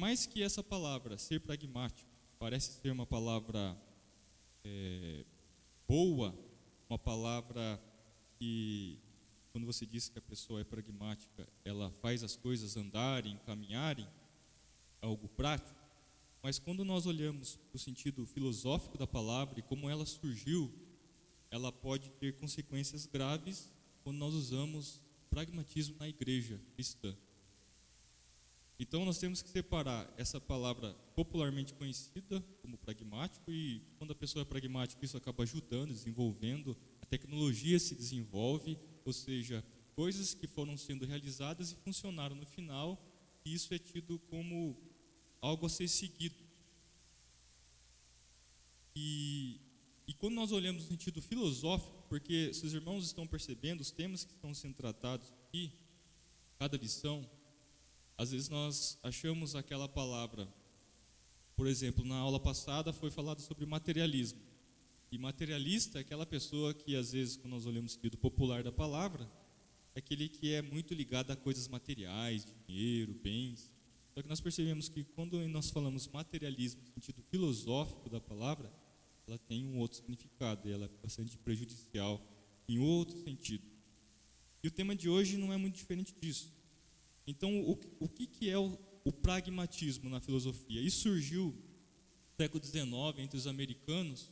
mais que essa palavra, ser pragmático, parece ser uma palavra boa, uma palavra que, quando você diz que a pessoa é pragmática, ela faz as coisas andarem, caminharem, algo prático, mas quando nós olhamos o sentido filosófico da palavra e como ela surgiu, ela pode ter consequências graves quando nós usamos pragmatismo na igreja cristã. Então nós temos que separar essa palavra popularmente conhecida como pragmático, e quando a pessoa é pragmática, isso acaba ajudando, desenvolvendo, a tecnologia se desenvolve, ou seja, coisas que foram sendo realizadas e funcionaram no final, e isso é tido como algo a ser seguido. E quando nós olhamos no sentido filosófico, porque se os irmãos estão percebendo os temas que estão sendo tratados aqui, cada lição, às vezes nós achamos aquela palavra, por exemplo, na aula passada foi falado sobre materialismo. E materialista é aquela pessoa que, às vezes, quando nós olhamos o sentido popular da palavra, é aquele que é muito ligado a coisas materiais, dinheiro, bens. Só que nós percebemos que quando nós falamos materialismo no sentido filosófico da palavra, ela tem um outro significado, e ela é bastante prejudicial em outro sentido. E o tema de hoje não é muito diferente disso. Então, o que é o pragmatismo na filosofia? Isso surgiu no século XIX entre os americanos,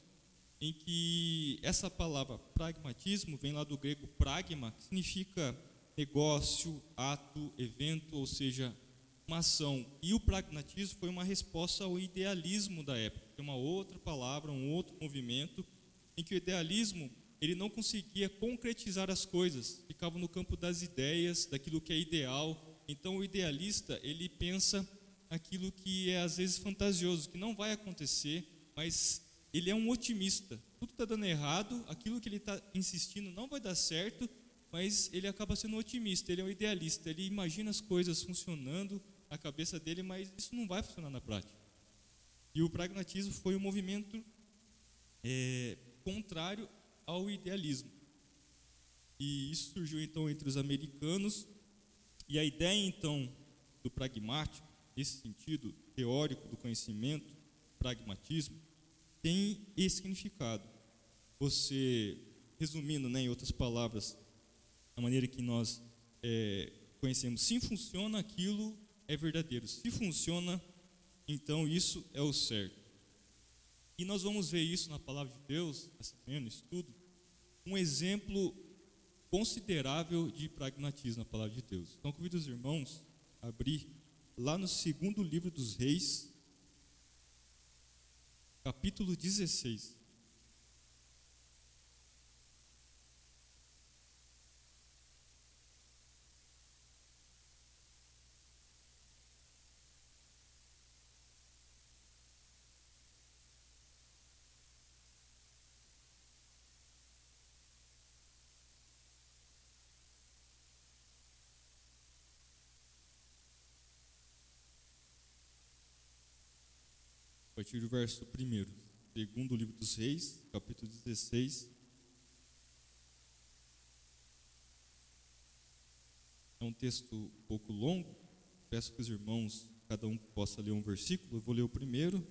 em que essa palavra pragmatismo vem lá do grego pragma, que significa negócio, ato, evento, ou seja, uma ação. E o pragmatismo foi uma resposta ao idealismo da época, que é uma outra palavra, um outro movimento, em que o idealismo ele não conseguia concretizar as coisas, ficava no campo das ideias, daquilo que é ideal. Então o idealista, ele pensa aquilo que é às vezes fantasioso, que não vai acontecer, mas ele é um otimista. Tudo está dando errado, aquilo que ele está insistindo não vai dar certo, mas ele acaba sendo otimista, ele é um idealista, ele imagina as coisas funcionando na cabeça dele, mas isso não vai funcionar na prática. E o pragmatismo foi um movimento contrário ao idealismo. E isso surgiu então entre os americanos. E a ideia, então, do pragmático, esse sentido teórico do conhecimento, pragmatismo, tem esse significado. Você, resumindo, em outras palavras, a maneira que nós conhecemos, se funciona, aquilo é verdadeiro. Se funciona, então isso é o certo. E nós vamos ver isso na palavra de Deus, essa manhã no estudo, um exemplo considerável de pragmatismo na palavra de Deus. Então, convido os irmãos a abrir lá no segundo livro dos Reis, capítulo 16. A partir do verso 1, segundo livro dos Reis, capítulo 16. É um texto um pouco longo, peço que os irmãos, cada um possa ler um versículo. Eu vou ler o primeiro,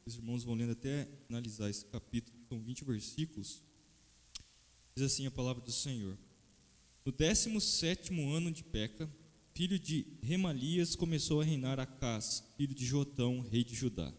os irmãos vão lendo até analisar esse capítulo, são 20 versículos. Diz assim a palavra do Senhor: No 17º ano de Peca, filho de Remalias, começou a reinar Acás, filho de Jotão, rei de Judá.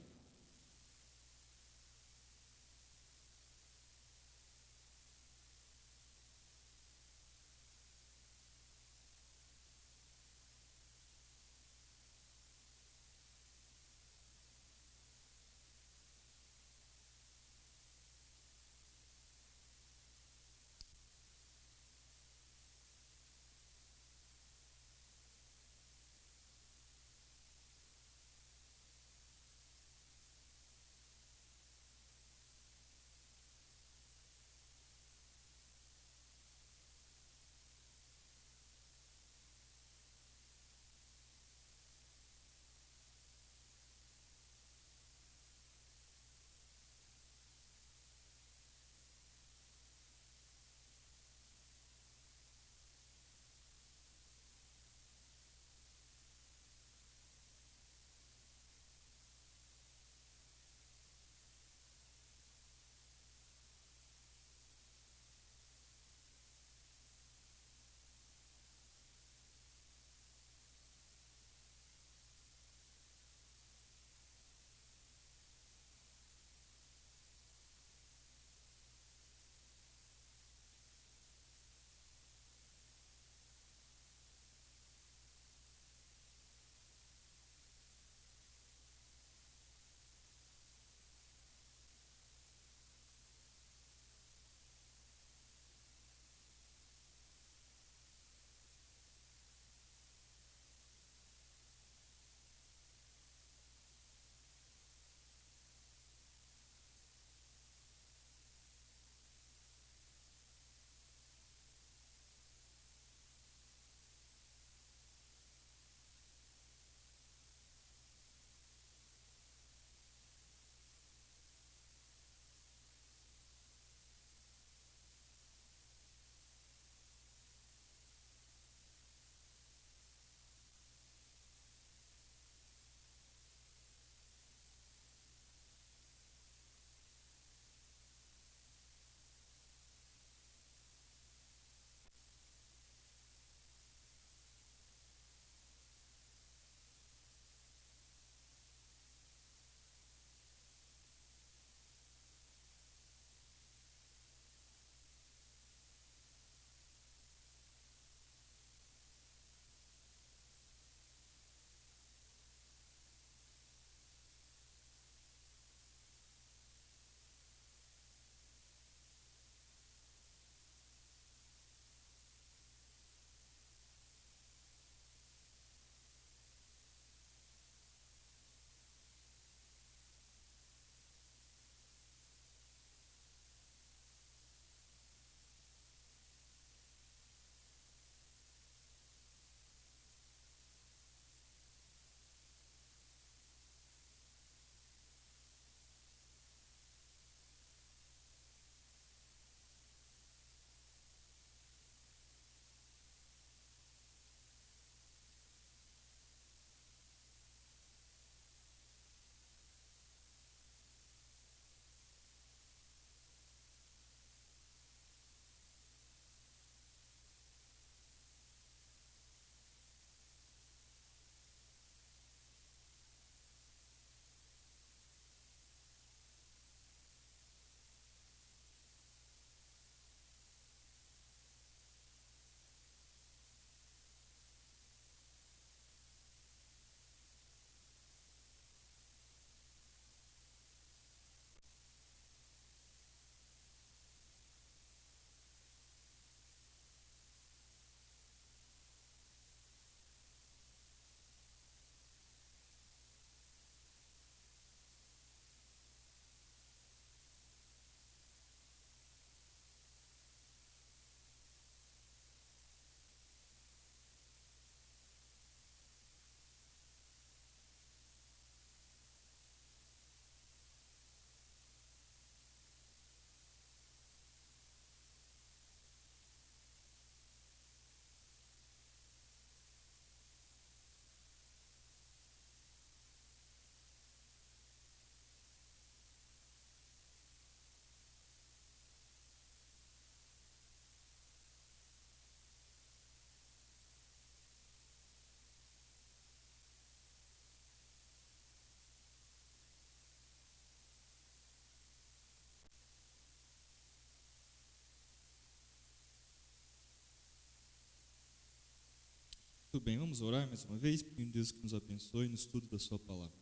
Muito bem, vamos orar mais uma vez, pedindo a Deus que nos abençoe no estudo da sua palavra.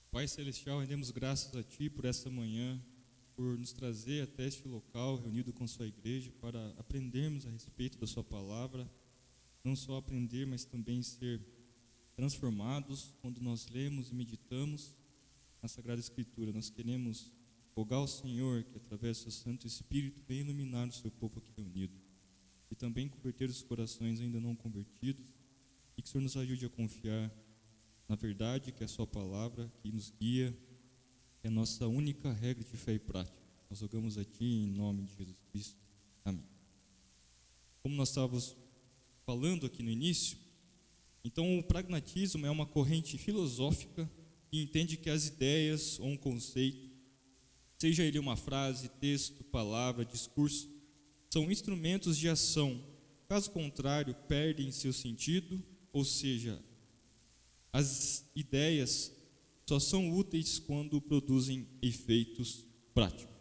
Pai Celestial, rendemos graças a Ti por esta manhã, por nos trazer até este local, reunido com sua igreja, para aprendermos a respeito da sua palavra, não só aprender, mas também ser transformados quando nós lemos e meditamos na Sagrada Escritura. Nós queremos rogar ao Senhor que, através do seu Santo Espírito, venha iluminar o seu povo aqui reunido e também converter os corações ainda não convertidos, e que o Senhor nos ajude a confiar na verdade, que é a sua palavra, que nos guia, que é a nossa única regra de fé e prática. Nós rogamos a Ti em nome de Jesus Cristo. Amém. Como nós estávamos falando aqui no início, então o pragmatismo é uma corrente filosófica que entende que as ideias ou um conceito, seja ele uma frase, texto, palavra, discurso, são instrumentos de ação. Caso contrário, perdem seu sentido, ou seja, as ideias só são úteis quando produzem efeitos práticos.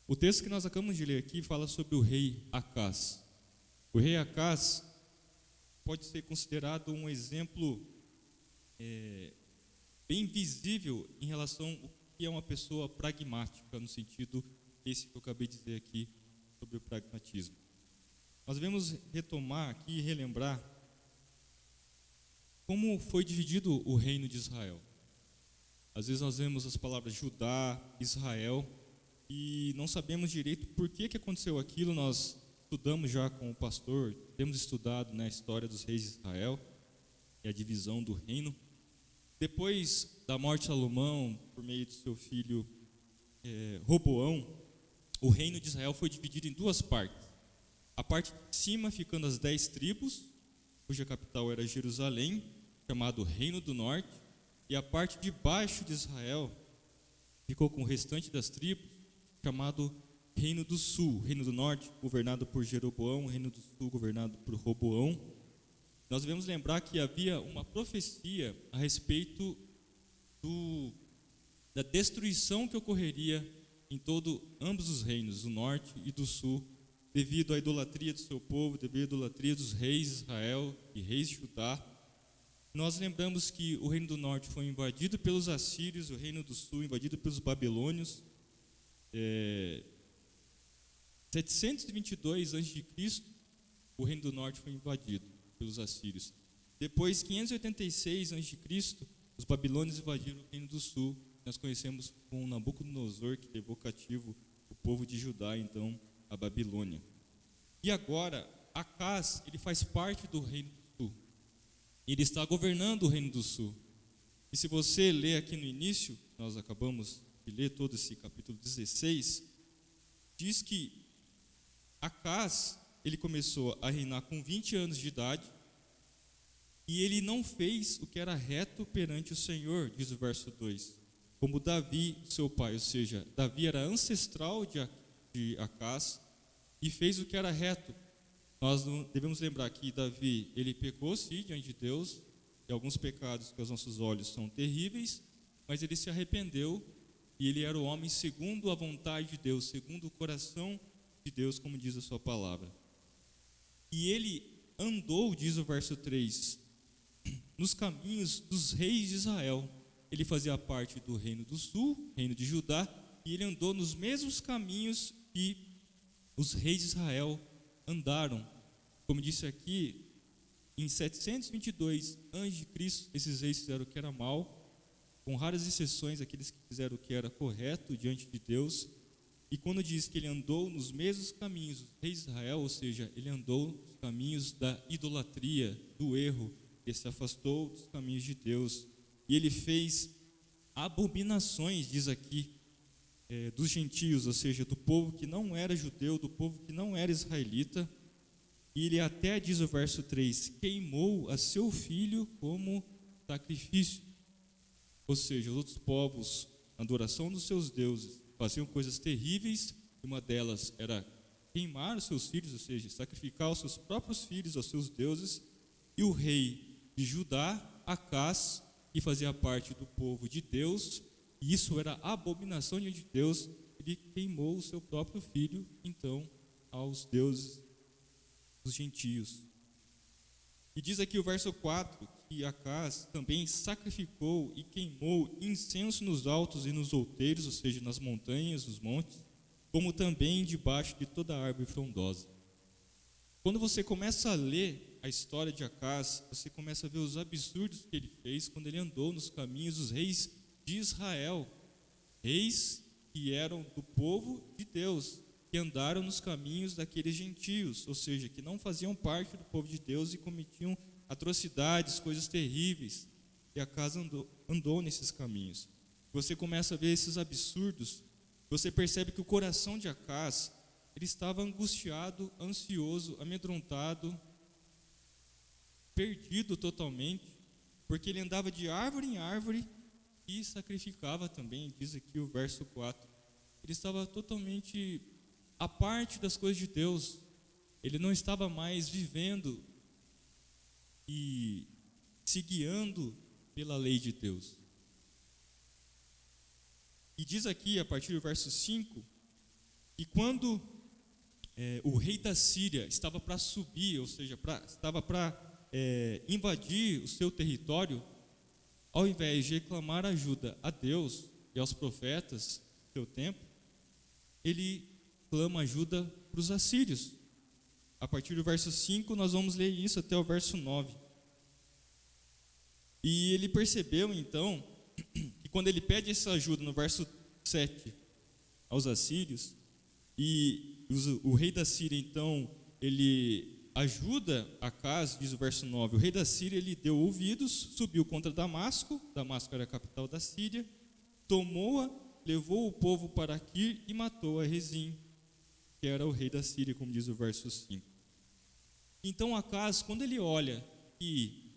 O texto que nós acabamos de ler aqui fala sobre o rei Acaz. O rei Acaz pode ser considerado um exemplo bem visível em relação ao que é uma pessoa pragmática, no sentido esse que eu acabei de dizer aqui sobre o pragmatismo. Nós devemos retomar aqui e relembrar como foi dividido o reino de Israel. Às vezes nós vemos as palavras Judá, Israel, e não sabemos direito por que aconteceu aquilo. Nós estudamos já com o pastor, temos estudado a história dos reis de Israel e a divisão do reino. Depois da morte de Salomão, por meio de seu filho Roboão, o reino de Israel foi dividido em duas partes. A parte de cima ficando as 10 tribos, cuja capital era Jerusalém, chamado Reino do Norte, e a parte de baixo de Israel ficou com o restante das tribos, chamado Reino do Sul. Reino do Norte, governado por Jeroboão, Reino do Sul, governado por Roboão. Nós devemos lembrar que havia uma profecia a respeito da destruição que ocorreria em ambos os reinos, do norte e do sul, devido à idolatria do seu povo, devido à idolatria dos reis de Israel e reis de Judá. Nós lembramos que o reino do norte foi invadido pelos assírios, o reino do sul invadido pelos babilônios. 722 a.C., o reino do norte foi invadido pelos assírios. Depois, 586 a.C., os babilônios invadiram o reino do sul. Nós conhecemos com Nabucodonosor, que levou cativo o povo de Judá, então, a Babilônia. E agora, Acaz, ele faz parte do reino do sul. Ele está governando o reino do sul. E se você ler aqui no início, nós acabamos de ler todo esse capítulo 16, diz que Acaz, ele começou a reinar com 20 anos de idade, e ele não fez o que era reto perante o Senhor, diz o verso 2, como Davi, seu pai. Ou seja, Davi era ancestral de Acaz e fez o que era reto. Nós não devemos lembrar que Davi, ele pecou sim diante de Deus, e alguns pecados que aos nossos olhos são terríveis, mas ele se arrependeu e ele era o homem segundo a vontade de Deus, segundo o coração de Deus, como diz a sua palavra. E ele andou, diz o verso 3, nos caminhos dos reis de Israel. Ele fazia parte do reino do sul, reino de Judá, e ele andou nos mesmos caminhos que os reis de Israel andaram. Como disse aqui, em 722 a.C., esses reis fizeram o que era mal, com raras exceções, aqueles que fizeram o que era correto diante de Deus. E quando diz que ele andou nos mesmos caminhos dos reis de Israel, ou seja, ele andou nos caminhos da idolatria, do erro, ele se afastou dos caminhos de Deus, e ele fez abominações, diz aqui, dos gentios, ou seja, do povo que não era judeu, do povo que não era israelita. E ele até, diz o verso 3, queimou a seu filho como sacrifício. Ou seja, os outros povos, na adoração dos seus deuses, faziam coisas terríveis, e uma delas era queimar os seus filhos, ou seja, sacrificar os seus próprios filhos aos seus deuses. E o rei de Judá, Acaz, que fazia parte do povo de Deus, e isso era abominação diante de Deus, ele queimou o seu próprio filho, então, aos deuses os gentios. E diz aqui o verso 4, que Acaz também sacrificou e queimou incenso nos altos e nos outeiros, ou seja, nas montanhas, nos montes, como também debaixo de toda árvore frondosa. Quando você começa a ler a história de Acaz, você começa a ver os absurdos que ele fez quando ele andou nos caminhos dos reis de Israel, reis que eram do povo de Deus, que andaram nos caminhos daqueles gentios, ou seja, que não faziam parte do povo de Deus e cometiam atrocidades, coisas terríveis. E Acaz andou nesses caminhos. Você começa a ver esses absurdos, você percebe que o coração de Acaz, ele estava angustiado, ansioso, amedrontado, perdido totalmente, porque ele andava de árvore em árvore e sacrificava também, diz aqui o verso 4. Ele estava totalmente à parte das coisas de Deus. Ele não estava mais vivendo e se guiando pela lei de Deus. E diz aqui, a partir do verso 5, que quando o rei da Síria estava para subir, ou seja, estava para invadir o seu território, ao invés de reclamar ajuda a Deus e aos profetas do seu tempo, ele clama ajuda para os assírios. A partir do verso 5, nós vamos ler isso até o verso 9. E ele percebeu, então, que quando ele pede essa ajuda no verso 7 aos assírios, e o rei da Síria, então, ele ajuda Acaz, diz o verso 9, o rei da Síria, ele deu ouvidos, subiu contra Damasco, Damasco era a capital da Síria, tomou-a, levou o povo para Aquir e matou a Rezim, que era o rei da Síria, como diz o verso 5. Então Acaz, quando ele olha que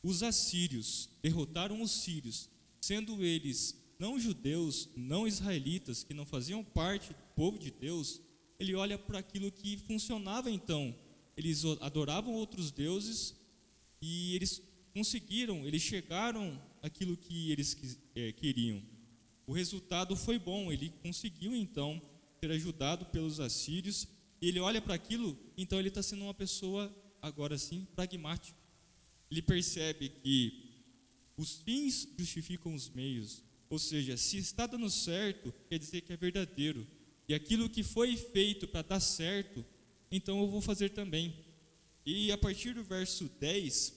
os assírios derrotaram os sírios, sendo eles não judeus, não israelitas, que não faziam parte do povo de Deus, ele olha para aquilo que funcionava então. Eles adoravam outros deuses e eles chegaram àquilo que eles queriam. O resultado foi bom, ele conseguiu então ser ajudado pelos assírios, e ele olha para aquilo, então ele está sendo uma pessoa, agora sim, pragmática. Ele percebe que os fins justificam os meios, ou seja, se está dando certo, quer dizer que é verdadeiro, e aquilo que foi feito para dar certo, então eu vou fazer também. E a partir do verso 10,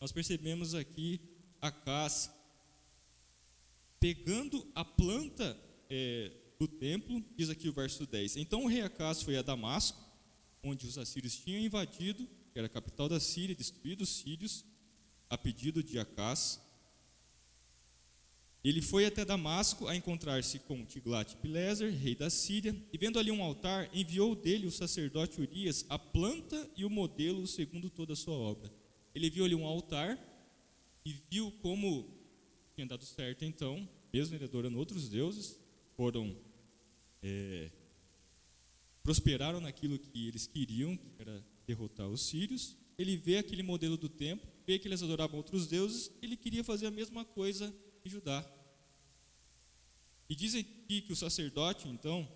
nós percebemos aqui Acaz pegando a planta do templo, diz aqui o verso 10. Então o rei Acaz foi a Damasco, onde os assírios tinham invadido, que era a capital da Síria, destruído os sírios, a pedido de Acaz. Ele foi até Damasco a encontrar-se com Tiglat-Pileser, rei da Síria, e vendo ali um altar, enviou dele o sacerdote Urias a planta e o modelo segundo toda a sua obra. Ele viu ali um altar e viu como tinha dado certo então, mesmo ele adorando outros deuses, prosperaram naquilo que eles queriam, que era derrotar os sírios. Ele vê aquele modelo do templo, vê que eles adoravam outros deuses, ele queria fazer a mesma coisa em Judá. E diz aqui que o sacerdote, então,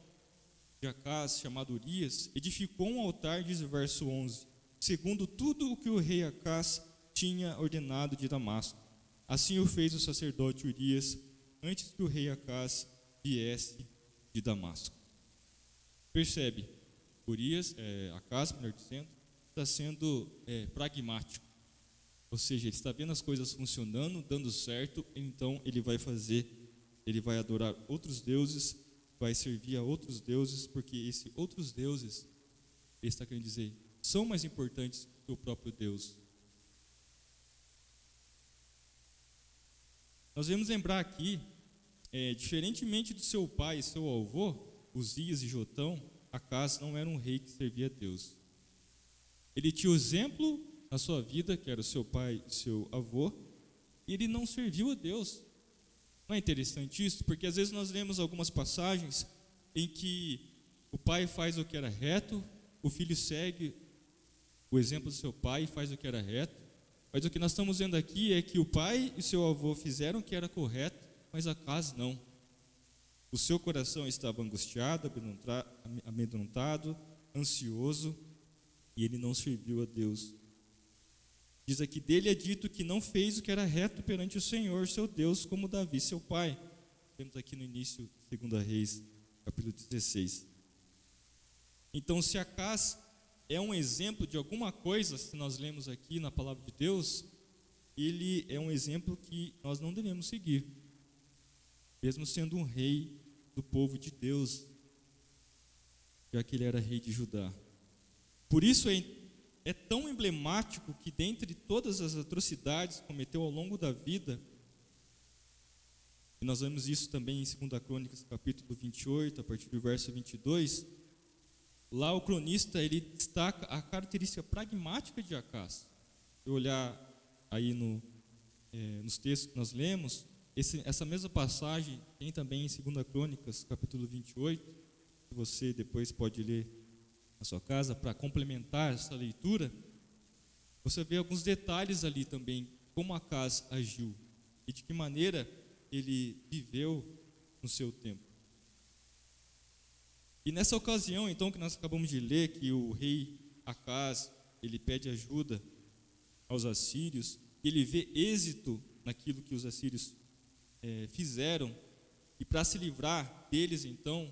de Acaz, chamado Urias, edificou um altar, diz o verso 11, segundo tudo o que o rei Acaz tinha ordenado de Damasco. Assim o fez o sacerdote Urias, antes que o rei Acaz viesse de Damasco. Percebe, Acaz, melhor dizendo, está sendo pragmático. Ou seja, ele está vendo as coisas funcionando, dando certo, então ele vai adorar outros deuses, vai servir a outros deuses, porque esses outros deuses, ele está querendo dizer, são mais importantes que o próprio Deus. Nós devemos lembrar aqui, diferentemente do seu pai e seu avô, Uzias e Jotão, Acaz não era um rei que servia a Deus. Ele tinha o exemplo na sua vida, que era o seu pai e seu avô, e ele não serviu a Deus. Não é interessante isso? Porque às vezes nós lemos algumas passagens em que o pai faz o que era reto, o filho segue o exemplo do seu pai e faz o que era reto, mas o que nós estamos vendo aqui é que o pai e seu avô fizeram o que era correto, mas Acaz não. O seu coração estava angustiado, amedrontado, ansioso, e ele não serviu a Deus. Diz aqui, dele é dito que não fez o que era reto perante o Senhor, seu Deus, como Davi, seu pai. Temos aqui no início, 2 Reis, capítulo 16. Então, se Acás é um exemplo de alguma coisa, se nós lemos aqui na palavra de Deus, ele é um exemplo que nós não devemos seguir, mesmo sendo um rei do povo de Deus, já que ele era rei de Judá. Por isso é tão emblemático que, dentre todas as atrocidades que cometeu ao longo da vida, e nós vemos isso também em 2 Crônicas, capítulo 28, a partir do verso 22, lá o cronista ele destaca a característica pragmática de Acás. Se olhar aí nos textos que nós lemos, essa mesma passagem tem também em 2 Crônicas, capítulo 28, que você depois pode ler na sua casa para complementar essa leitura. Você vê alguns detalhes ali também, como Acás agiu e de que maneira ele viveu no seu tempo. E nessa ocasião, então, que nós acabamos de ler, que o rei Acás, ele pede ajuda aos assírios, e ele vê êxito naquilo que os assírios fizeram, e para se livrar deles, então,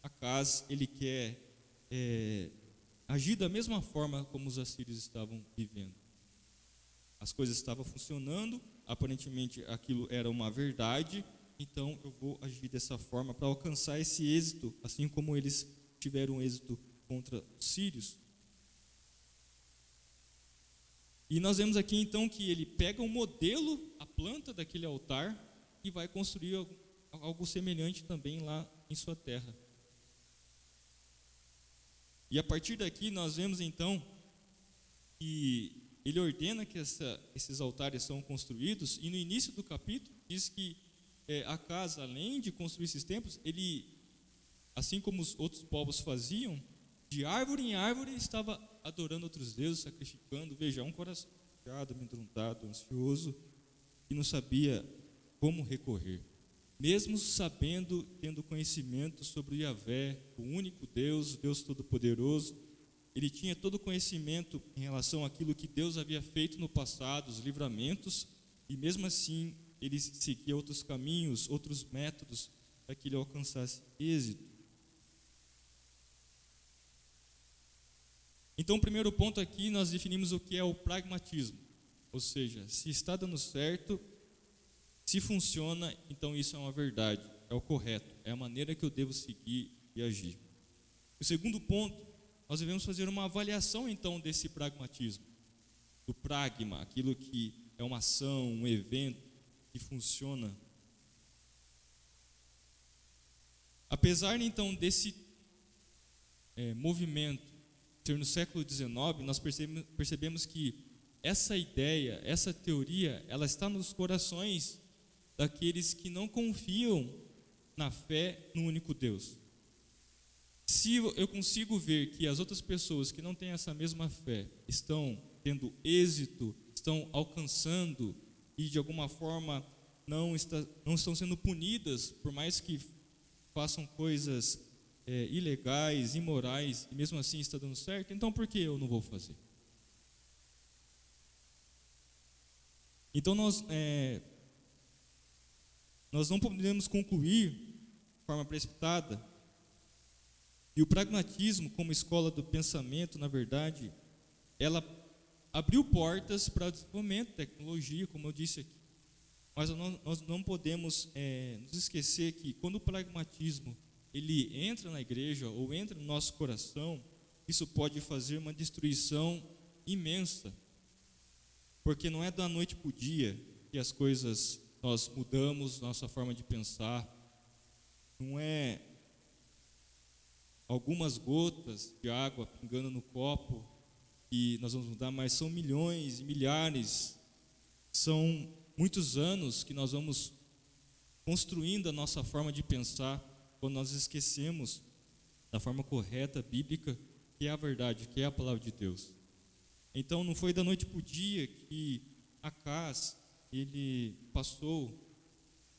Acás, ele quer agir da mesma forma como os assírios estavam vivendo. As coisas estavam funcionando, aparentemente aquilo era uma verdade, então eu vou agir dessa forma para alcançar esse êxito, assim como eles tiveram êxito contra os sírios. E nós vemos aqui então que ele pega um modelo, a planta daquele altar, e vai construir algo semelhante também lá em sua terra. E a partir daqui nós vemos então que ele ordena que esses altares são construídos, e no início do capítulo diz que Acás, além de construir esses templos, ele, assim como os outros povos faziam, de árvore em árvore estava adorando outros deuses, sacrificando. Veja, um coração angustiado, amedrontado, ansioso, que não sabia como recorrer. Mesmo sabendo, tendo conhecimento sobre Yahvé, o único Deus, o Deus Todo-Poderoso, ele tinha todo o conhecimento em relação àquilo que Deus havia feito no passado, os livramentos, e mesmo assim ele seguia outros caminhos, outros métodos, para que ele alcançasse êxito. Então, o primeiro ponto aqui, nós definimos o que é o pragmatismo, ou seja, se está dando certo, se funciona, então isso é uma verdade, é o correto, é a maneira que eu devo seguir e agir. O segundo ponto, nós devemos fazer uma avaliação então desse pragmatismo, do pragma, aquilo que é uma ação, um evento que funciona. Apesar então desse movimento ser no século XIX, nós percebemos que essa ideia, essa teoria, ela está nos corações daqueles que não confiam na fé no único Deus. Se eu consigo ver que as outras pessoas que não têm essa mesma fé estão tendo êxito, estão alcançando e de alguma forma não estão sendo punidas, por mais que façam coisas ilegais, imorais, e mesmo assim está dando certo, então por que eu não vou fazer? Então nós não podemos concluir de forma precipitada. E o pragmatismo, como escola do pensamento, na verdade, ela abriu portas para o desenvolvimento, tecnologia, como eu disse aqui. Mas nós não podemos nos esquecer que quando o pragmatismo ele entra na igreja ou entra no nosso coração, isso pode fazer uma destruição imensa. Porque não é da noite para o dia que as coisas, nós mudamos nossa forma de pensar. Não é algumas gotas de água pingando no copo e nós vamos mudar, mas são milhões e milhares, são muitos anos que nós vamos construindo a nossa forma de pensar quando nós esquecemos da forma correta, bíblica, que é a verdade, que é a palavra de Deus. Então não foi da noite para o dia que Acás, ele passou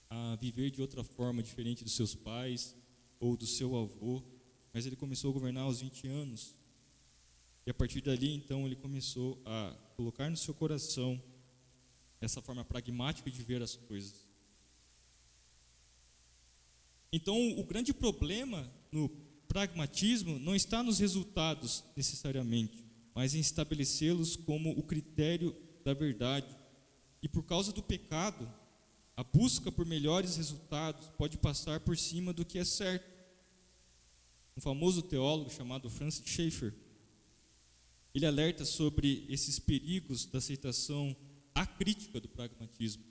a viver de outra forma, diferente dos seus pais ou do seu avô, mas ele começou a governar aos 20 anos. E a partir dali, então, ele começou a colocar no seu coração essa forma pragmática de ver as coisas. Então, o grande problema no pragmatismo não está nos resultados necessariamente, mas em estabelecê-los como o critério da verdade. E por causa do pecado, a busca por melhores resultados pode passar por cima do que é certo. Um famoso teólogo chamado Francis Schaeffer, ele alerta sobre esses perigos da aceitação acrítica do pragmatismo.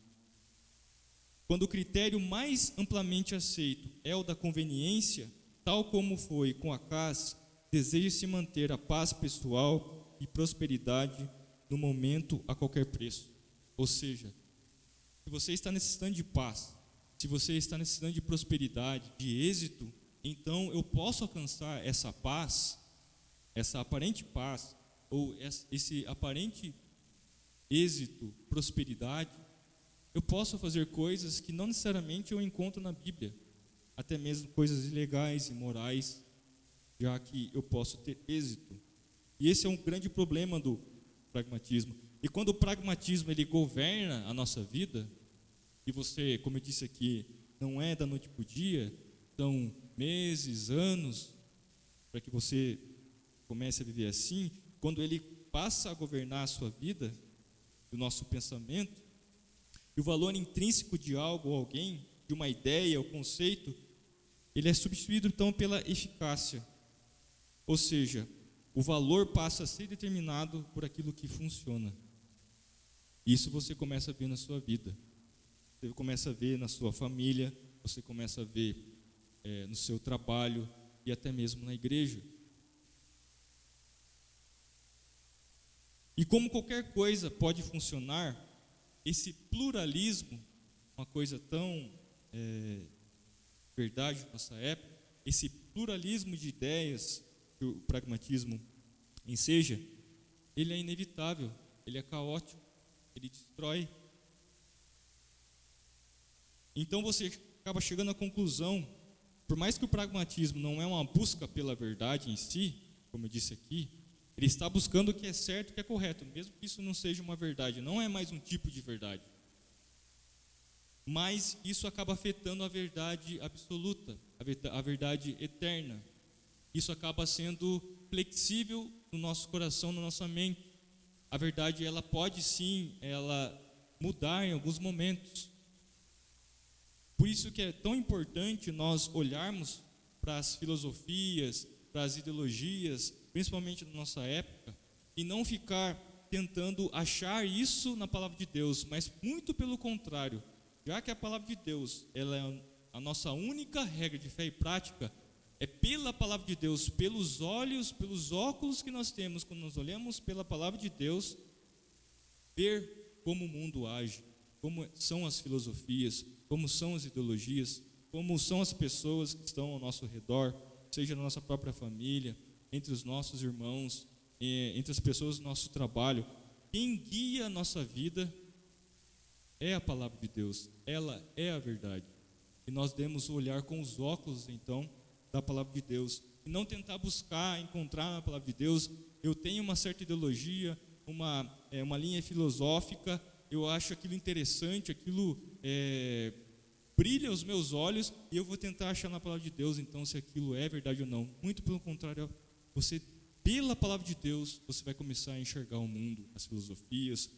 Quando o critério mais amplamente aceito é o da conveniência, tal como foi com Acaz, deseja-se manter a paz pessoal e prosperidade no momento a qualquer preço. Ou seja, se você está necessitando de paz, se você está necessitando de prosperidade, de êxito, então eu posso alcançar essa paz, essa aparente paz, ou esse aparente êxito, prosperidade. Eu posso fazer coisas que não necessariamente eu encontro na Bíblia, até mesmo coisas ilegais, imorais, já que eu posso ter êxito. E esse é um grande problema do pragmatismo. E quando o pragmatismo ele governa a nossa vida, e você, como eu disse aqui, não é da noite para o dia, são meses, anos, para que você comece a viver assim, quando ele passa a governar a sua vida, o nosso pensamento, e o valor intrínseco de algo ou alguém, de uma ideia ou conceito, ele é substituído então pela eficácia. Ou seja, o valor passa a ser determinado por aquilo que funciona. Isso você começa a ver na sua vida. Você começa a ver na sua família, você começa a ver no seu trabalho e até mesmo na igreja. E como qualquer coisa pode funcionar, esse pluralismo, uma coisa tão verdade na nossa época, esse pluralismo de ideias que o pragmatismo enseja, ele é inevitável, ele é caótico, ele destrói. Então você acaba chegando à conclusão, por mais que o pragmatismo não é uma busca pela verdade em si, como eu disse aqui, ele está buscando o que é certo e o que é correto, mesmo que isso não seja uma verdade, não é mais um tipo de verdade. Mas isso acaba afetando a verdade absoluta, a verdade eterna. Isso acaba sendo flexível no nosso coração, na nossa mente. A verdade, ela pode sim, ela mudar em alguns momentos. Por isso que é tão importante nós olharmos para as filosofias, para as ideologias, principalmente na nossa época, e não ficar tentando achar isso na palavra de Deus, mas muito pelo contrário, já que a palavra de Deus, ela é a nossa única regra de fé e prática, é pela palavra de Deus, pelos olhos, pelos óculos que nós temos, quando nós olhamos pela palavra de Deus, ver como o mundo age, como são as filosofias, como são as ideologias, como são as pessoas que estão ao nosso redor, seja na nossa própria família, entre os nossos irmãos, entre as pessoas do nosso trabalho. Quem guia a nossa vida é a palavra de Deus, ela é a verdade. E nós devemos olhar com os óculos, então, da palavra de Deus, e não tentar buscar, encontrar na palavra de Deus, eu tenho uma certa ideologia, uma linha filosófica, eu acho aquilo interessante, aquilo brilha os meus olhos, e eu vou tentar achar na palavra de Deus, então, se aquilo é verdade ou não. Muito pelo contrário, você, pela palavra de Deus, você vai começar a enxergar o mundo, as filosofias,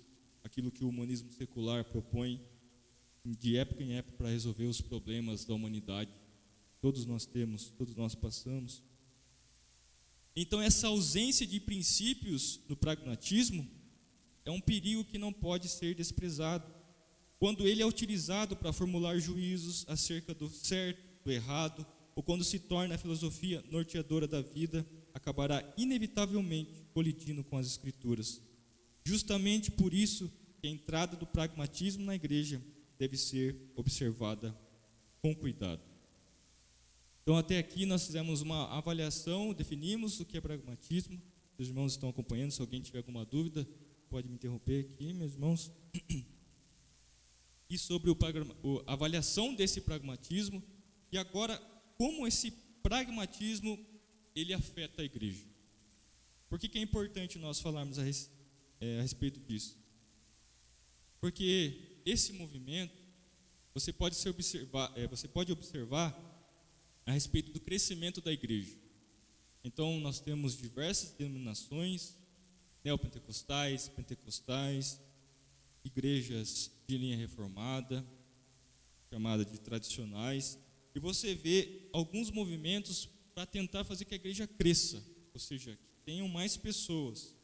aquilo que o humanismo secular propõe, de época em época, para resolver os problemas da humanidade. Todos nós temos, todos nós passamos. Então, essa ausência de princípios no pragmatismo é um perigo que não pode ser desprezado. Quando ele é utilizado para formular juízos acerca do certo, do errado, ou quando se torna a filosofia norteadora da vida, acabará inevitavelmente colidindo com as Escrituras. Justamente por isso que a entrada do pragmatismo na igreja deve ser observada com cuidado. Então, até aqui nós fizemos uma avaliação, definimos o que é pragmatismo. Os irmãos estão acompanhando, se alguém tiver alguma dúvida, pode me interromper aqui, meus irmãos. E sobre a avaliação desse pragmatismo, e agora, como esse pragmatismo, ele afeta a igreja. Por que é importante nós falarmos a respeito disso? Porque esse movimento, você pode observar a respeito do crescimento da igreja. Então, nós temos diversas denominações, neopentecostais, pentecostais, igrejas de linha reformada, chamada de tradicionais, e você vê alguns movimentos para tentar fazer que a igreja cresça, ou seja, que tenham mais pessoas.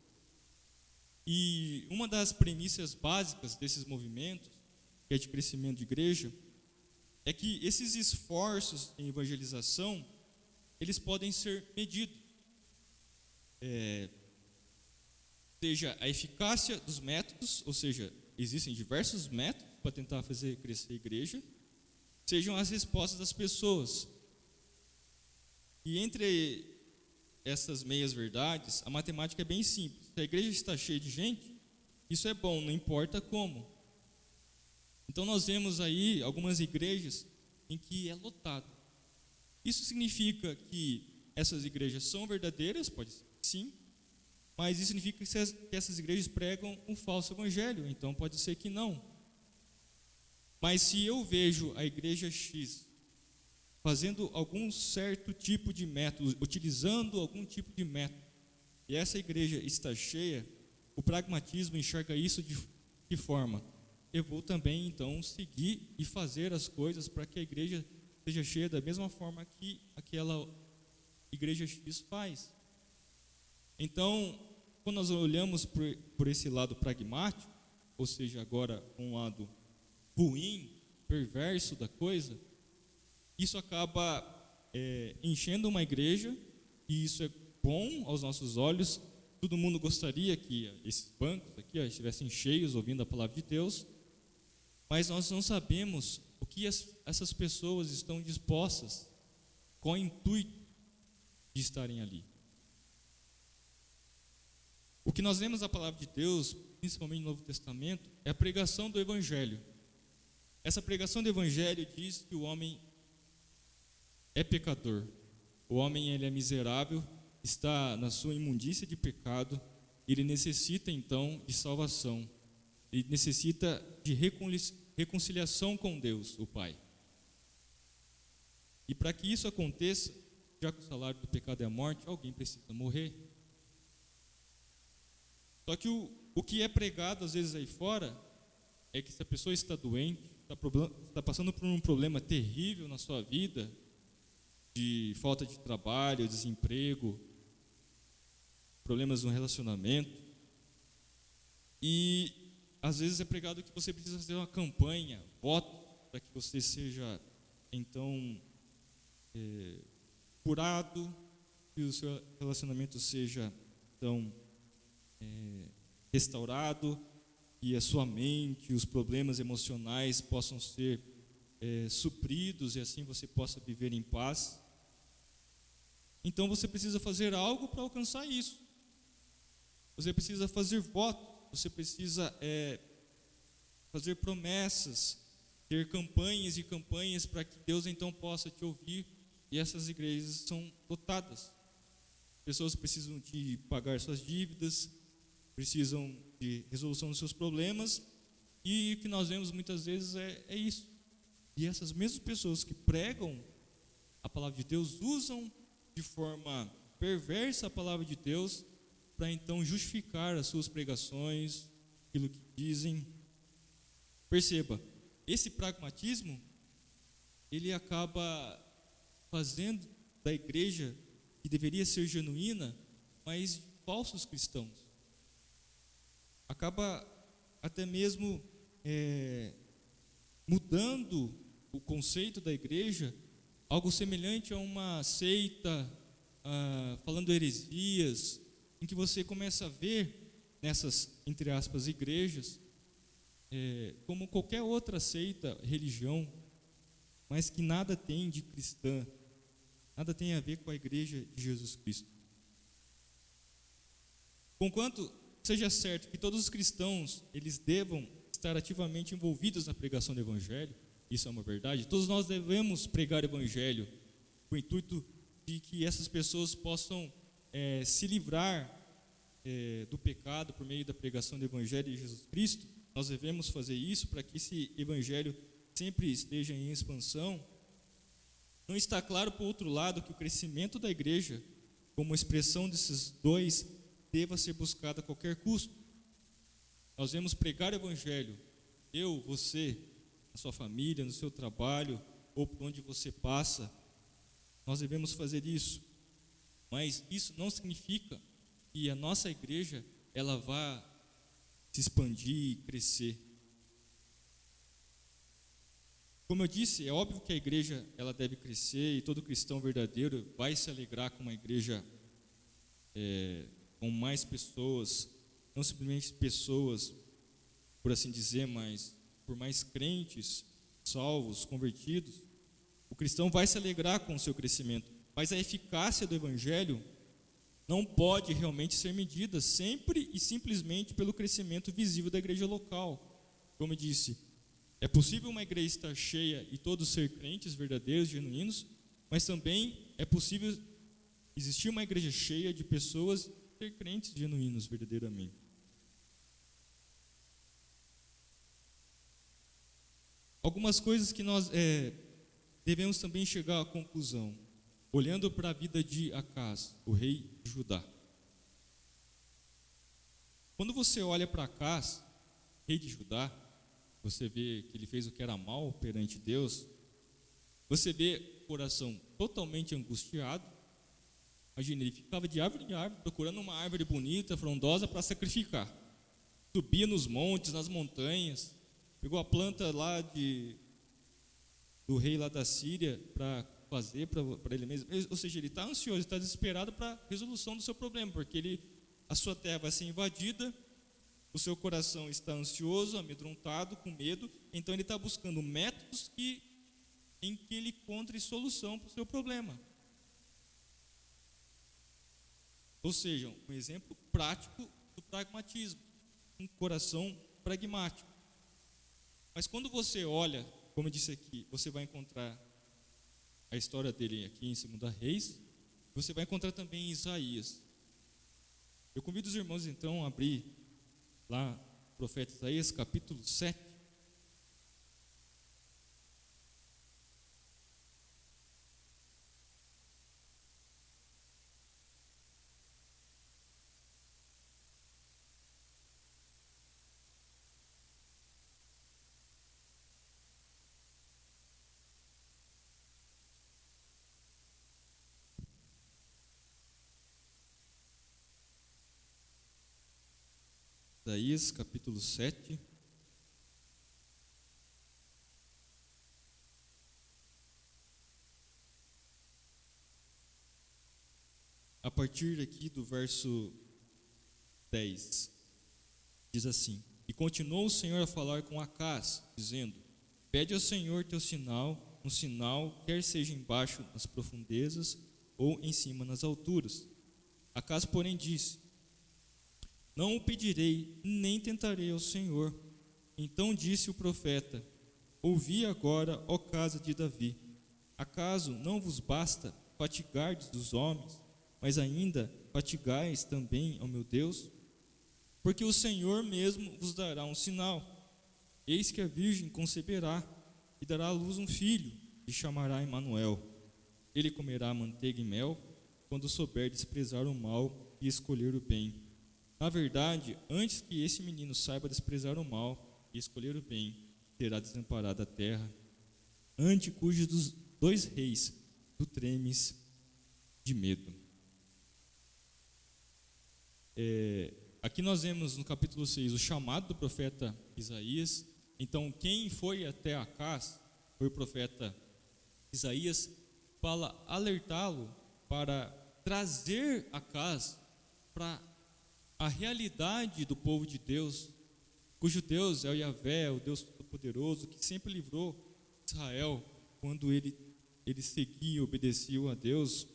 E uma das premissas básicas desses movimentos, que é de crescimento de igreja, é que esses esforços em evangelização, eles podem ser medidos. Seja a eficácia dos métodos, ou seja, existem diversos métodos para tentar fazer crescer a igreja, sejam as respostas das pessoas. E entre essas meias verdades, a matemática é bem simples. Se a igreja está cheia de gente, isso é bom, não importa como. Então nós vemos aí algumas igrejas em que é lotado. Isso significa que essas igrejas são verdadeiras? Pode ser sim, mas isso significa que essas igrejas pregam um falso evangelho, então pode ser que não. Mas se eu vejo a igreja X fazendo algum certo tipo de método, utilizando algum tipo de método, e essa igreja está cheia, o pragmatismo enxerga isso de que forma? Eu vou também então seguir e fazer as coisas para que a igreja seja cheia da mesma forma que aquela igreja X faz. Então, quando nós olhamos por esse lado pragmático, ou seja, agora um lado ruim, perverso da coisa, isso acaba enchendo uma igreja, e isso é bom aos nossos olhos. Todo mundo gostaria que esses bancos aqui estivessem cheios ouvindo a palavra de Deus, mas nós não sabemos o que essas pessoas estão dispostas, com o intuito de estarem ali. O que nós vemos na palavra de Deus, principalmente no Novo Testamento, é a pregação do Evangelho. Essa pregação do Evangelho diz que o homem é pecador, o homem ele é miserável, está na sua imundícia de pecado, ele necessita então de salvação, ele necessita de reconciliação com Deus, o Pai. E para que isso aconteça, já que o salário do pecado é a morte, alguém precisa morrer. Só que o que é pregado às vezes aí fora é que se a pessoa está doente, está passando por um problema terrível na sua vida, de falta de trabalho, desemprego, problemas no relacionamento, e às vezes é pregado que você precisa fazer uma campanha, voto, para que você seja então curado, que o seu relacionamento seja então restaurado, e a sua mente, os problemas emocionais possam ser supridos, e assim você possa viver em paz. Então você precisa fazer algo para alcançar isso. Você precisa fazer voto, você precisa fazer promessas, ter campanhas e campanhas para que Deus então possa te ouvir, e essas igrejas são lotadas. Pessoas precisam de pagar suas dívidas, precisam de resolução dos seus problemas, e o que nós vemos muitas vezes é isso. E essas mesmas pessoas que pregam a palavra de Deus usam de forma perversa a palavra de Deus para então justificar as suas pregações, aquilo que dizem. Perceba, esse pragmatismo, ele acaba fazendo da igreja, que deveria ser genuína, mas falsos cristãos. Acaba até mesmo mudando o conceito da igreja, algo semelhante a uma seita, falando heresias, em que você começa a ver nessas, entre aspas, igrejas, como qualquer outra seita, religião, mas que nada tem de cristã, nada tem a ver com a igreja de Jesus Cristo. Conquanto seja certo que todos os cristãos, eles devam estar ativamente envolvidos na pregação do Evangelho, isso é uma verdade, todos nós devemos pregar o Evangelho, com o intuito de que essas pessoas possam se livrar do pecado por meio da pregação do Evangelho de Jesus Cristo, nós devemos fazer isso para que esse Evangelho sempre esteja em expansão. Não está claro, por outro lado, que o crescimento da igreja, como expressão desses dois, deva ser buscado a qualquer custo. Nós devemos pregar o Evangelho, eu, você, na sua família, no seu trabalho, ou por onde você passa, nós devemos fazer isso. Mas isso não significa que a nossa igreja ela vá se expandir e crescer. Como eu disse, é óbvio que a igreja ela deve crescer e todo cristão verdadeiro vai se alegrar com uma igreja com mais pessoas, não simplesmente pessoas, por assim dizer, mas por mais crentes, salvos, convertidos. O cristão vai se alegrar com o seu crescimento, mas a eficácia do Evangelho não pode realmente ser medida sempre e simplesmente pelo crescimento visível da igreja local. Como eu disse, é possível uma igreja estar cheia e todos ser crentes verdadeiros, genuínos, mas também é possível existir uma igreja cheia de pessoas ser crentes genuínos verdadeiramente. Algumas coisas que nós devemos também chegar à conclusão, olhando para a vida de Acaz, o rei de Judá. Quando você olha para Acaz, rei de Judá, você vê que ele fez o que era mal perante Deus, você vê o coração totalmente angustiado. Imagina, ele ficava de árvore em árvore, procurando uma árvore bonita, frondosa para sacrificar. Subia nos montes, nas montanhas, pegou a planta lá do rei lá da Síria para fazer para ele mesmo. Ou seja, ele está ansioso, está desesperado para a resolução do seu problema, porque a sua terra vai ser invadida, o seu coração está ansioso, amedrontado, com medo, então ele está buscando métodos em que ele encontre solução para o seu problema. Ou seja, um exemplo prático do pragmatismo, um coração pragmático. Mas quando você olha, como eu disse aqui, você vai encontrar a história dele aqui em 2 Reis, você vai encontrar também em Isaías. Eu convido os irmãos então a abrir lá o profeta Isaías, capítulo 7. Isaías, capítulo 7. A partir aqui do verso 10, diz assim: E continuou o Senhor a falar com Acaz, dizendo: Pede ao Senhor teu sinal, um sinal, quer seja embaixo nas profundezas ou em cima nas alturas. Acaz, porém, disse: Não o pedirei, nem tentarei ao Senhor. Então disse o profeta: Ouvi agora, ó casa de Davi. Acaso não vos basta fatigardes dos homens, mas ainda fatigais também ao meu Deus? Porque o Senhor mesmo vos dará um sinal. Eis que a virgem conceberá e dará à luz um filho, e chamará Emanuel. Ele comerá manteiga e mel, quando souber desprezar o mal e escolher o bem. Na verdade, antes que esse menino saiba desprezar o mal e escolher o bem, terá desamparado a terra, ante cujos dos 2 reis tu tremes de medo. Aqui nós vemos no capítulo 6 o chamado do profeta Isaías. Então, quem foi até Acaz foi o profeta Isaías para alertá-lo, para trazer Acaz para a realidade do povo de Deus, cujo Deus é o Yahvé, o Deus Todo-Poderoso, que sempre livrou Israel quando ele seguia e obedecia a Deus,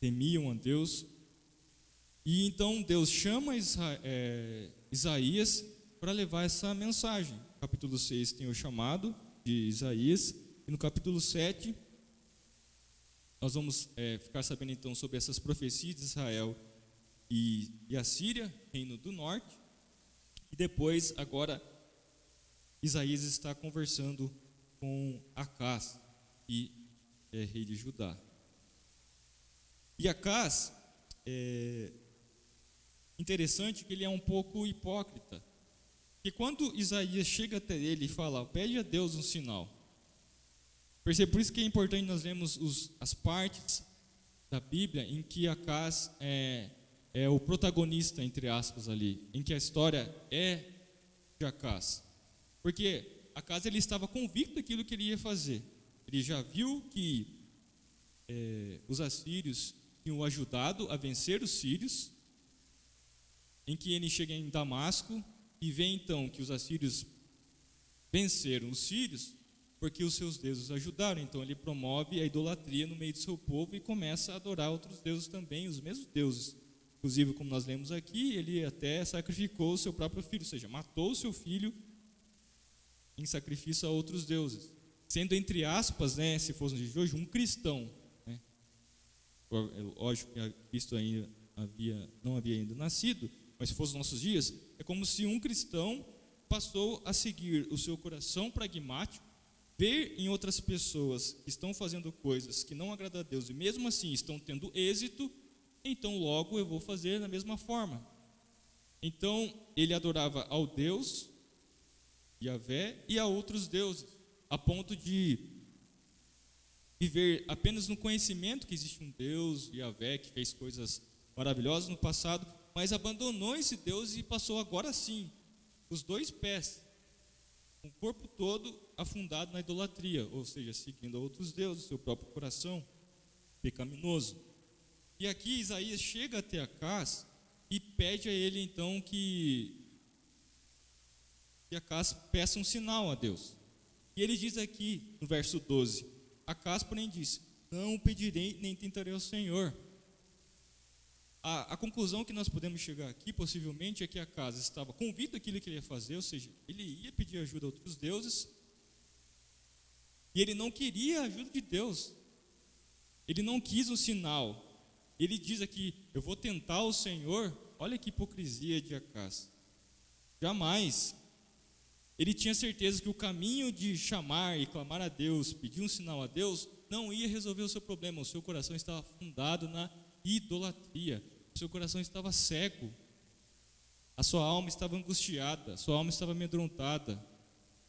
temiam a Deus. E então Deus chama Isaías para levar essa mensagem. No capítulo 6 tem o chamado de Isaías, e no capítulo 7 nós vamos ficar sabendo então sobre essas profecias de Israel e a Síria, reino do norte. E depois, agora, Isaías está conversando com Acás, que é rei de Judá. E Acás, é interessante que ele é um pouco hipócrita. Porque quando Isaías chega até ele e fala, pede a Deus um sinal. Percebe, por isso que é importante nós lermos as partes da Bíblia em que Acás é o protagonista, entre aspas, ali, em que a história é de Acás. Porque Acás ele estava convicto daquilo que ele ia fazer. Ele já viu que os assírios tinham o ajudado a vencer os sírios, em que ele chega em Damasco e vê então que os assírios venceram os sírios porque os seus deuses ajudaram. Então ele promove a idolatria no meio do seu povo e começa a adorar outros deuses também, os mesmos deuses. Inclusive, como nós lemos aqui, ele até sacrificou o seu próprio filho, ou seja, matou o seu filho em sacrifício a outros deuses. Sendo, entre aspas, se fosse no dia de hoje, um cristão. Lógico que Cristo ainda não havia ainda nascido, mas se fosse nos nossos dias, é como se um cristão passou a seguir o seu coração pragmático, ver em outras pessoas que estão fazendo coisas que não agradam a Deus e mesmo assim estão tendo êxito, então logo eu vou fazer da mesma forma. Então ele adorava ao Deus, Yahvé, e a outros deuses, a ponto de viver apenas no conhecimento que existe um Deus, Yahvé, que fez coisas maravilhosas no passado, mas abandonou esse Deus e passou agora sim, os dois pés, o corpo todo afundado na idolatria, ou seja, seguindo a outros deuses, seu próprio coração pecaminoso. E aqui Isaías chega até Acás e pede a ele então que Acás peça um sinal a Deus. E ele diz aqui no verso 12, Acás porém disse, não pedirei nem tentarei ao Senhor. A conclusão que nós podemos chegar aqui, possivelmente, é que Acás estava convicto daquilo que ele ia fazer, ou seja, ele ia pedir ajuda a outros deuses, e ele não queria a ajuda de Deus, ele não quis um sinal. Ele diz aqui, eu vou tentar o Senhor. Olha que hipocrisia de Acás. Jamais. Ele tinha certeza que o caminho de chamar e clamar a Deus, pedir um sinal a Deus, não ia resolver o seu problema. O seu coração estava afundado na idolatria. O seu coração estava cego. A sua alma estava angustiada. A sua alma estava amedrontada.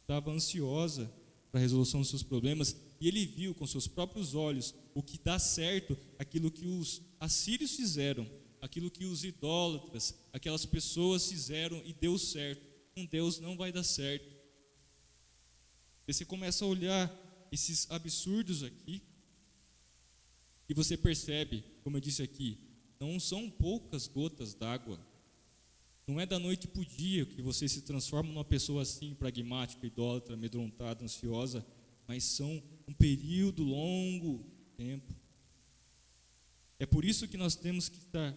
Estava ansiosa para a resolução dos seus problemas. E ele viu com seus próprios olhos o que dá certo, aquilo que os assírios fizeram, aquilo que os idólatras, aquelas pessoas fizeram e deu certo. Com Deus não vai dar certo. E você começa a olhar esses absurdos aqui e você percebe, como eu disse aqui, não são poucas gotas d'água. Não é da noite para o dia que você se transforma numa pessoa assim, pragmática, idólatra, amedrontada, ansiosa, mas são um período longo tempo. É por isso que nós temos que estar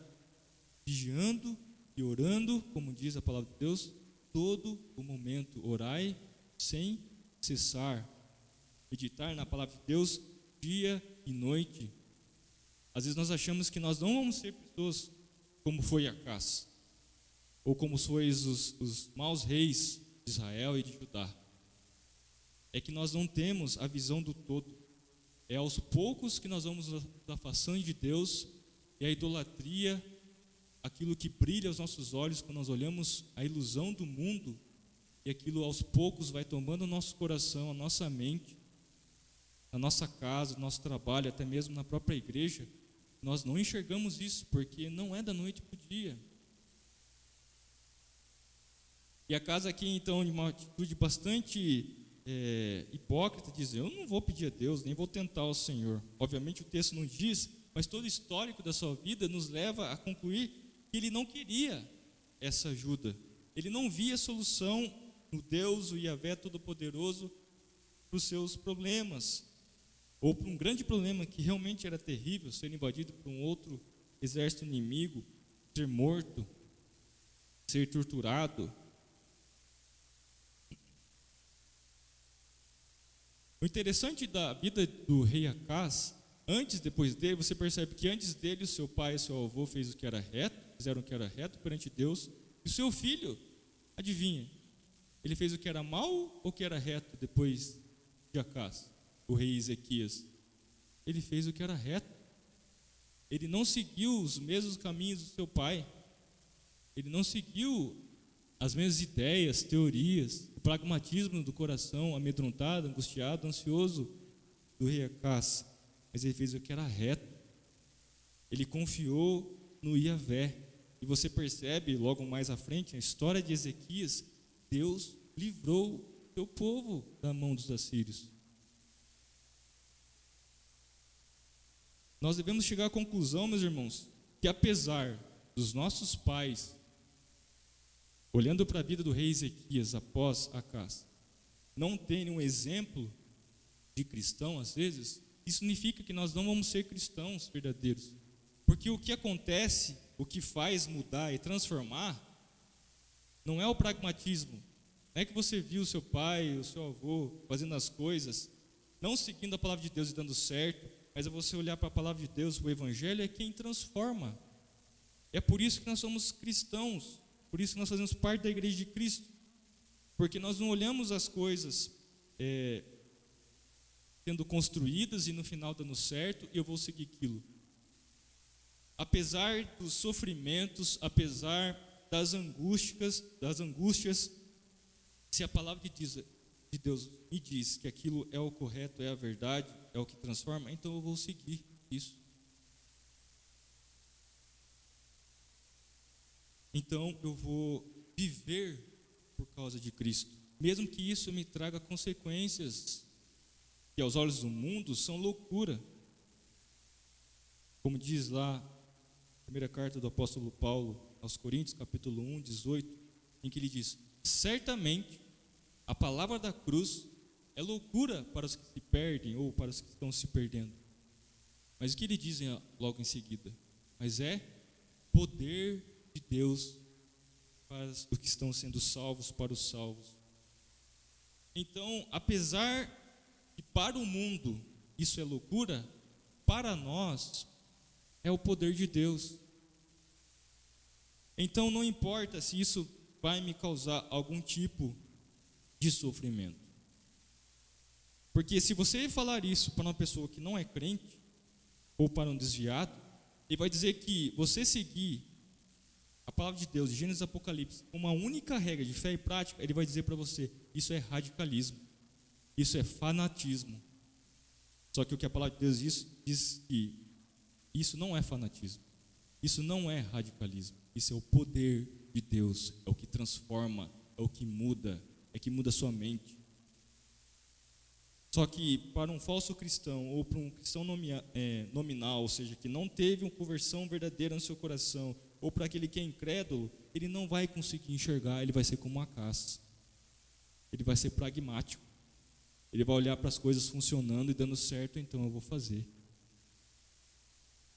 vigiando e orando, como diz a palavra de Deus, todo o momento. Orai sem cessar. Meditar na palavra de Deus dia e noite. Às vezes nós achamos que nós não vamos ser pessoas como foi Acás, ou como foi os maus reis de Israel e de Judá. É que nós não temos a visão do todo. É aos poucos que nós vamos nos afastando de Deus, e a idolatria, aquilo que brilha aos nossos olhos quando nós olhamos a ilusão do mundo, e aquilo aos poucos vai tomando o nosso coração, a nossa mente, na nossa casa, no nosso trabalho, até mesmo na própria igreja. Nós não enxergamos isso, porque não é da noite para o dia. E Acás aqui então, de uma atitude bastante hipócrita, diz, eu não vou pedir a Deus, nem vou tentar o Senhor. Obviamente o texto não diz, mas todo o histórico da sua vida nos leva a concluir que ele não queria essa ajuda. Ele não via solução no Deus, o Yahvé Todo-Poderoso, para os seus problemas, ou para um grande problema que realmente era terrível, ser invadido por um outro exército inimigo, ser morto, ser torturado. O interessante da vida do rei Acás, antes e depois dele, você percebe que antes dele o seu pai e o seu avô fez o que era reto, fizeram o que era reto perante Deus, e o seu filho, adivinha, ele fez o que era mal ou o que era reto depois de Acás, o rei Ezequias? Ele fez o que era reto. Ele não seguiu os mesmos caminhos do seu pai. Ele não seguiu as mesmas ideias, teorias, o pragmatismo do coração amedrontado, angustiado, ansioso do rei Acás. Mas ele fez o que era reto. Ele confiou no Iavé. E você percebe logo mais à frente, na história de Ezequias, Deus livrou o seu povo da mão dos assírios. Nós devemos chegar à conclusão, meus irmãos, que apesar dos nossos pais, olhando para a vida do rei Ezequias após Acás, não terem um exemplo de cristão, às vezes, isso significa que nós não vamos ser cristãos verdadeiros. Porque o que acontece, o que faz mudar e transformar, não é o pragmatismo. Não é que você viu o seu pai, o seu avô fazendo as coisas, não seguindo a palavra de Deus e dando certo, mas é você olhar para a palavra de Deus, o Evangelho é quem transforma. É por isso que nós somos cristãos, por isso que nós fazemos parte da igreja de Cristo, porque nós não olhamos as coisas sendo construídas e no final dando certo, e eu vou seguir aquilo. Apesar dos sofrimentos, apesar das angústias, se a palavra de Deus me diz que aquilo é o correto, é a verdade, é o que transforma, então eu vou seguir isso. Então eu vou viver por causa de Cristo, mesmo que isso me traga consequências que aos olhos do mundo são loucura. Como diz lá a primeira carta do apóstolo Paulo aos Coríntios, capítulo 1, 18, em que ele diz: certamente a palavra da cruz é loucura para os que se perdem ou para os que estão se perdendo. Mas o que ele diz logo em seguida? Mas é poder de Deus para os que estão sendo salvos, para os salvos. Então, apesar que para o mundo isso é loucura, para nós é o poder de Deus. Então não importa se isso vai me causar algum tipo de sofrimento. Porque se você falar isso para uma pessoa que não é crente, ou para um desviado, ele vai dizer que você seguir a palavra de Deus, de Gênesis e Apocalipse, uma única regra de fé e prática, ele vai dizer para você: isso é radicalismo, isso é fanatismo. Só que o que a palavra de Deus diz que isso não é fanatismo, isso não é radicalismo, isso é o poder de Deus, é o que transforma, é o que muda, é que muda a sua mente. Só que para um falso cristão, ou para um cristão nominal, ou seja, que não teve uma conversão verdadeira no seu coração, ou para aquele que é incrédulo, ele não vai conseguir enxergar, ele vai ser como Acás. Ele vai ser pragmático. Ele vai olhar para as coisas funcionando e dando certo, então eu vou fazer.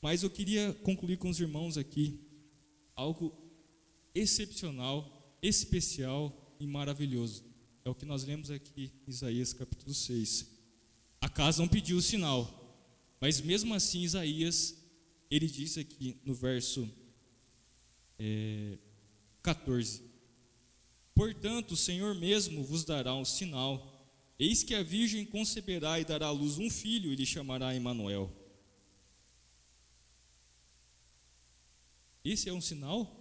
Mas eu queria concluir com os irmãos aqui algo excepcional, especial e maravilhoso. É o que nós lemos aqui em Isaías capítulo 6. Acás não pediu o sinal, mas mesmo assim Isaías, ele diz aqui no verso 14: portanto o Senhor mesmo vos dará um sinal, eis que a virgem conceberá e dará à luz um filho, e lhe chamará Emanuel. Esse é um sinal?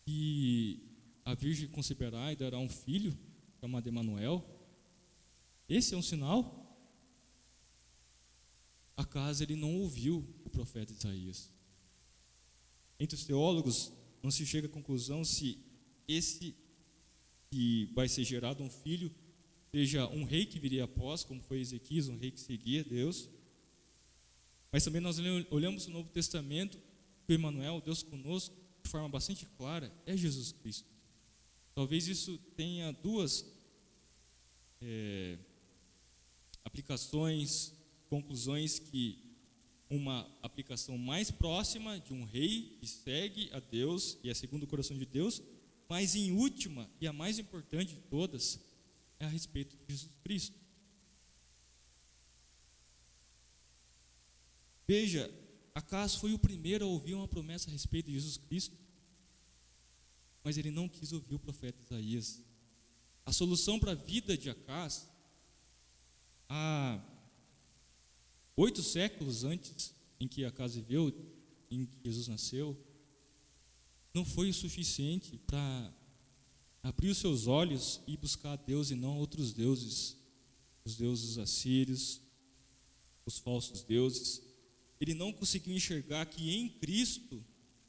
E a virgem conceberá e dará um filho, chamado Emanuel? Esse é um sinal? Acás ele não ouviu o profeta Isaías. Entre os teólogos não se chega à conclusão se esse que vai ser gerado um filho seja um rei que viria após, como foi Ezequias, um rei que seguia Deus. Mas também nós olhamos o Novo Testamento, que o Emanuel, Deus conosco, de forma bastante clara, é Jesus Cristo. Talvez isso tenha duas aplicações, conclusões, que uma aplicação mais próxima de um rei que segue a Deus e é segundo o coração de Deus, mas em última e a mais importante de todas é a respeito de Jesus Cristo. Veja, Acas foi o primeiro a ouvir uma promessa a respeito de Jesus Cristo, mas ele não quis ouvir o profeta Isaías. A solução para a vida de Acas, há 8 séculos antes em que Acas viveu, em que Jesus nasceu, não foi o suficiente para abrir os seus olhos e buscar a Deus e não outros deuses, os deuses assírios, os falsos deuses. Ele não conseguiu enxergar que em Cristo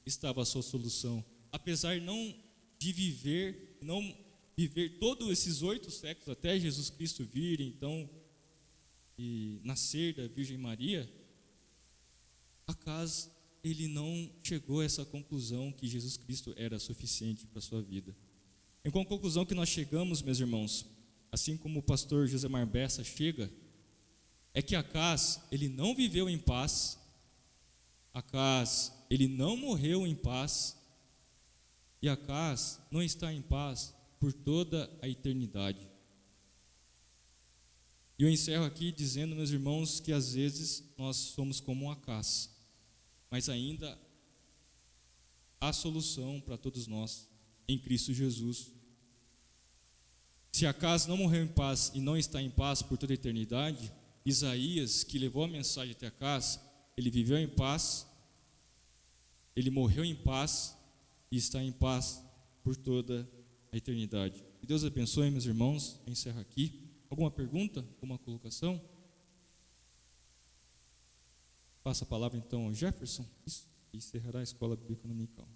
estava a sua solução, apesar não viver todos esses 8 séculos até Jesus Cristo vir, então, e nascer da Virgem Maria. Acas, ele não chegou a essa conclusão que Jesus Cristo era suficiente para a sua vida. E com a conclusão que nós chegamos, meus irmãos, assim como o pastor José Marbessa chega, é que Acas, ele não viveu em paz. Acas, ele não morreu em paz. E Acas não está em paz por toda a eternidade. E eu encerro aqui dizendo, meus irmãos, que às vezes nós somos como um Acas, mas ainda há solução para todos nós em Cristo Jesus. Se Acas não morreu em paz e não está em paz por toda a eternidade, Isaías, que levou a mensagem até Acas, ele viveu em paz, ele morreu em paz e está em paz por toda a eternidade. Que Deus abençoe, meus irmãos. Eu encerro aqui. Alguma pergunta? Alguma colocação? Passa a palavra então ao Jefferson, e encerrará a Escola Bíblica Dominical.